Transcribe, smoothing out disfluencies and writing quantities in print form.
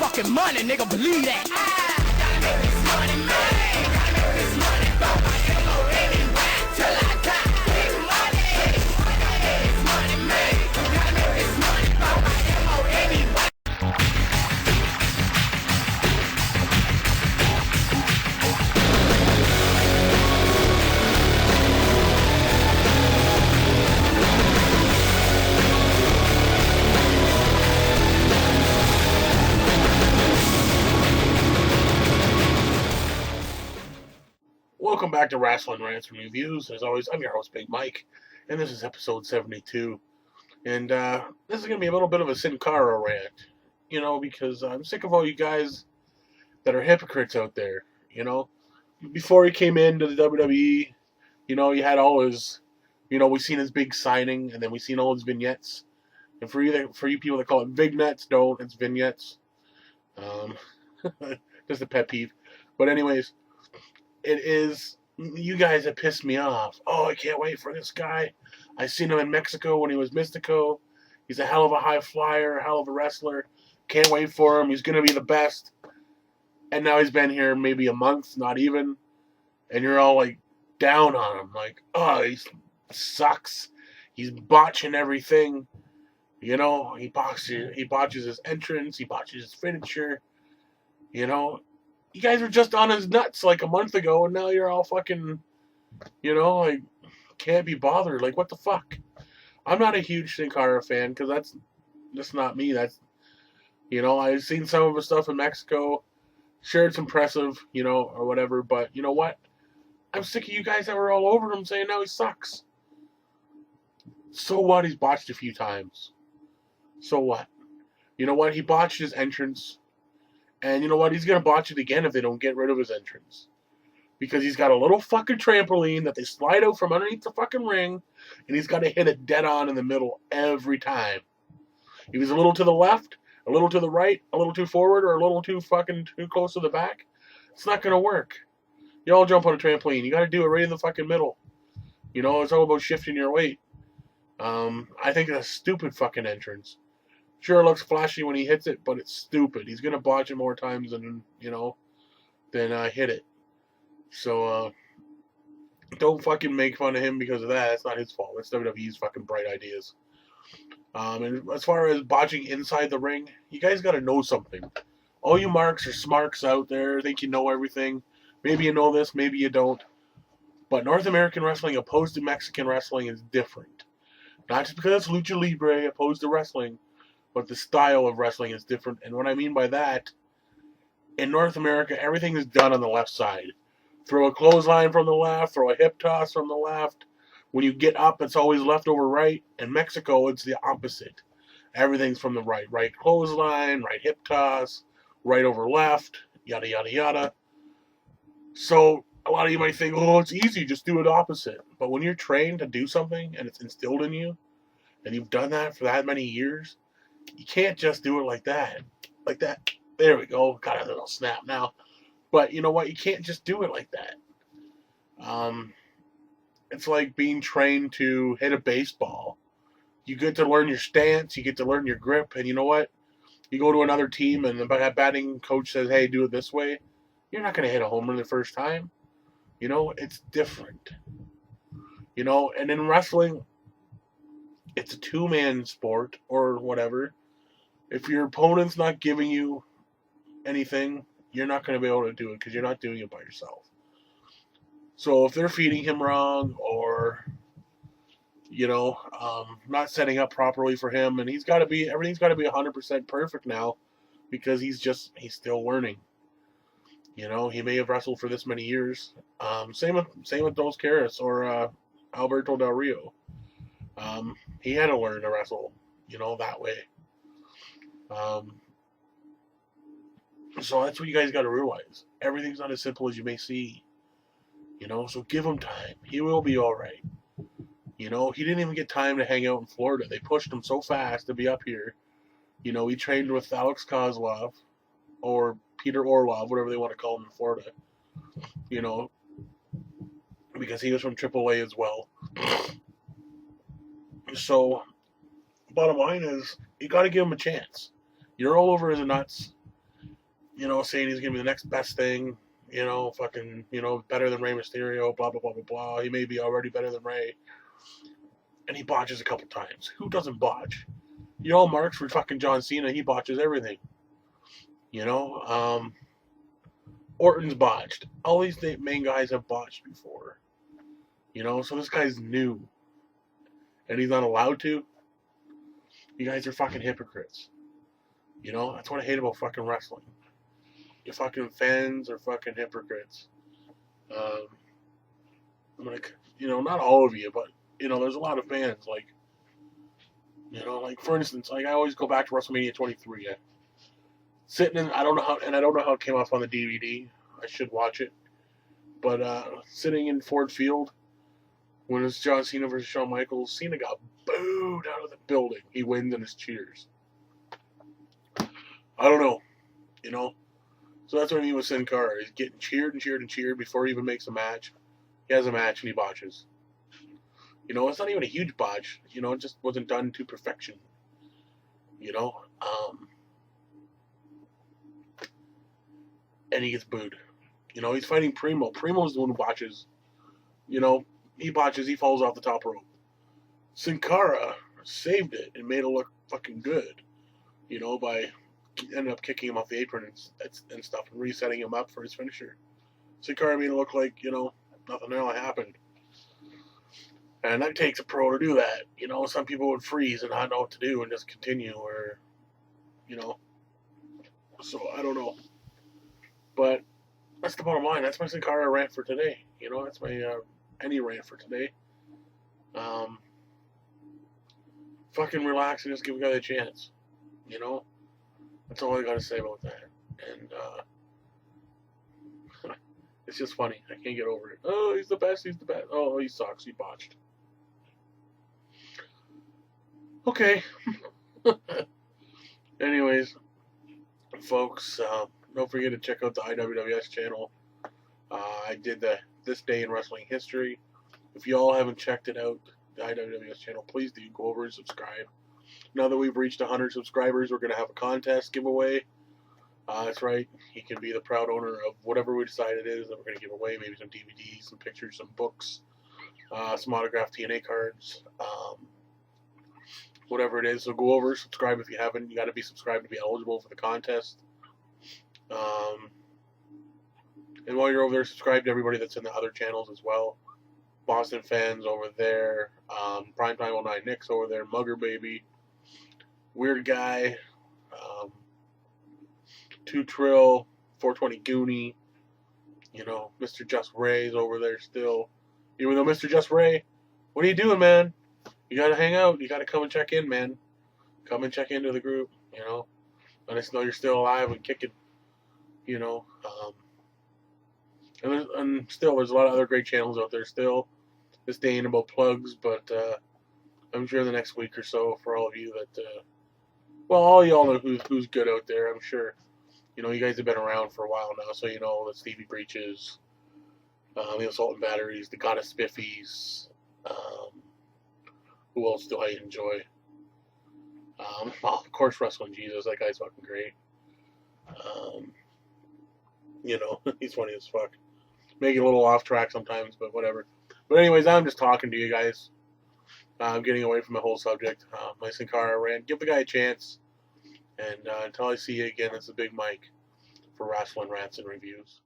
fucking money, nigga, believe that. Gotta make this money, man. Gotta make this money. Go by M-O-N-E till I die. Big money. This money, man. Gotta make this money. Go by M-O-N-E. Welcome back to Wrestling Rants and Reviews. As always, I'm your host, Big Mike, and this is episode 72. And this is going to be a little bit of a Sin Cara rant, because I'm sick of all you guys that are hypocrites out there, Before he came into the WWE, he had all his, we seen his big signing, and then we seen all his vignettes. And for you people that call it vignettes, don't, it's vignettes. Just a pet peeve. But anyways, it is you guys that pissed me off. Oh, I can't wait for this guy. I seen him in Mexico when he was Mystico. He's a hell of a high flyer, a hell of a wrestler. Can't wait for him. He's going to be the best. And now he's been here maybe a month, not even. And you're all like down on him. Like, oh, he sucks. He's botching everything. He botches his entrance. He botches his finisher. You guys were just on his nuts like a month ago, and now you're all fucking, can't be bothered. Like, what the fuck? I'm not a huge Sin Cara fan, because that's just not me. That's, I've seen some of his stuff in Mexico. Sure, it's impressive, or whatever, but you know what? I'm sick of you guys that were all over him saying now he sucks. So what? He's botched a few times. So what? You know what? He botched his entrance. And you know what? He's going to botch it again if they don't get rid of his entrance. Because he's got a little fucking trampoline that they slide out from underneath the fucking ring. And he's got to hit it dead on in the middle every time. If he's a little to the left, a little to the right, a little too forward, or a little too close to the back, it's not going to work. You all jump on a trampoline. You got to do it right in the fucking middle. It's all about shifting your weight. I think it's a stupid fucking entrance. Sure, it looks flashy when he hits it, but it's stupid. He's going to botch it more times than hit it. So, don't fucking make fun of him because of that. It's not his fault. It's WWE's fucking bright ideas. And as far as botching inside the ring, you guys got to know something. All you marks or smarks out there think you know everything. Maybe you know this, maybe you don't. But North American wrestling opposed to Mexican wrestling is different. Not just because it's lucha libre opposed to wrestling, but the style of wrestling is different. And what I mean by that, in North America, everything is done on the left side. Throw a clothesline from the left, throw a hip toss from the left. When you get up, it's always left over right. In Mexico, it's the opposite. Everything's from the right. Right clothesline, right hip toss, right over left, yada, yada, yada. So a lot of you might think, oh, it's easy, just do it opposite. But when you're trained to do something and it's instilled in you, and you've done that for that many years, you can't just do it like that. Like that. There we go. Got a little snap now. But you know what? You can't just do it like that. It's like being trained to hit a baseball. You get to learn your stance. You get to learn your grip. And you know what? You go to another team and the batting coach says, hey, do it this way. You're not going to hit a home run the first time. It's different. And in wrestling, it's a two-man sport or whatever. If your opponent's not giving you anything, you're not going to be able to do it because you're not doing it by yourself. So if they're feeding him wrong or, not setting up properly for him, and everything's got to be 100% perfect now because he's still learning. He may have wrestled for this many years. Same with Dos Caras or Alberto Del Rio. He had to learn to wrestle, that way. So that's what you guys got to realize. Everything's not as simple as you may see. So give him time. He will be all right. He didn't even get time to hang out in Florida. They pushed him so fast to be up here. He trained with Alex Kozlov or Peter Orlov, whatever they want to call him in Florida. Because he was from AAA as well. So, bottom line is, you got to give him a chance. You're all over his nuts. saying he's gonna be the next best thing. Fucking, better than Rey Mysterio. Blah blah blah blah blah. He may be already better than Rey, and he botches a couple times. Who doesn't botch? Marks for fucking John Cena. He botches everything. Orton's botched. All these main guys have botched before. So this guy's new. And he's not allowed to. You guys are fucking hypocrites. That's what I hate about fucking wrestling. You fucking fans are fucking hypocrites. Not all of you, but, there's a lot of fans. Like for instance, I always go back to WrestleMania 23. Sitting in, I don't know how it came off on the DVD. I should watch it. But sitting in Ford Field, when it was John Cena versus Shawn Michaels, Cena got booed out of the building. He wins and his cheers. I don't know. So that's what I mean with Sin Cara. He's getting cheered and cheered and cheered before he even makes a match. He has a match and he botches. It's not even a huge botch. It just wasn't done to perfection. And he gets booed. He's fighting Primo. Primo's the one who botches. He botches, he falls off the top rope. Sin Cara saved it and made it look fucking good. By ended up kicking him off the apron and stuff and resetting him up for his finisher. Sin Cara made it look like, nothing really happened. And that takes a pro to do that. Some people would freeze and not know what to do and just continue or, So, I don't know. But that's the bottom line. That's my Sin Cara rant for today. That's my any rant for today. Fucking relax and just give a guy a chance. That's all I gotta say about that. And it's just funny. I can't get over it. Oh, he's the best. He's the best. Oh, he sucks. He botched. Okay. Anyways, folks, don't forget to check out the IWWS channel. I did This Day in Wrestling History. If you all haven't checked it out, the IWWS channel, please do go over and subscribe. Now that we've reached 100 subscribers, we're going to have a contest giveaway. That's right. You can be the proud owner of whatever we decide it is that we're going to give away. Maybe some DVDs, some pictures, some books, some autographed TNA cards, whatever it is. So go over, subscribe if you haven't. You got to be subscribed to be eligible for the contest. And while you're over there, subscribe to everybody that's in the other channels as well. Boston Fans over there, Primetime 09 Nick's over there, Mugger Baby, Weird Guy, 2 Trill, 420 Goonie, Mr. Just Ray's over there still. Even though Mr. Just Ray, what are you doing, man? You gotta hang out. You gotta come and check in, man. Come and check into the group, Let us know you're still alive and kicking, And still, there's a lot of other great channels out there still. This day ain't about plugs, but I'm sure the next week or so for all of you that, all y'all know who's good out there, I'm sure. You guys have been around for a while now, so the Stevie Breaches, the Assault and Batteries, the Goddess Spiffies, who else do I enjoy? Of course, Wrestling Jesus, that guy's fucking great. He's funny as fuck. Make it a little off track sometimes, but whatever. But anyways, I'm just talking to you guys. I'm getting away from the whole subject. My Sin Cara rant. Give the guy a chance. And until I see you again, it's the Big Mike for Wrestling Rants and Reviews.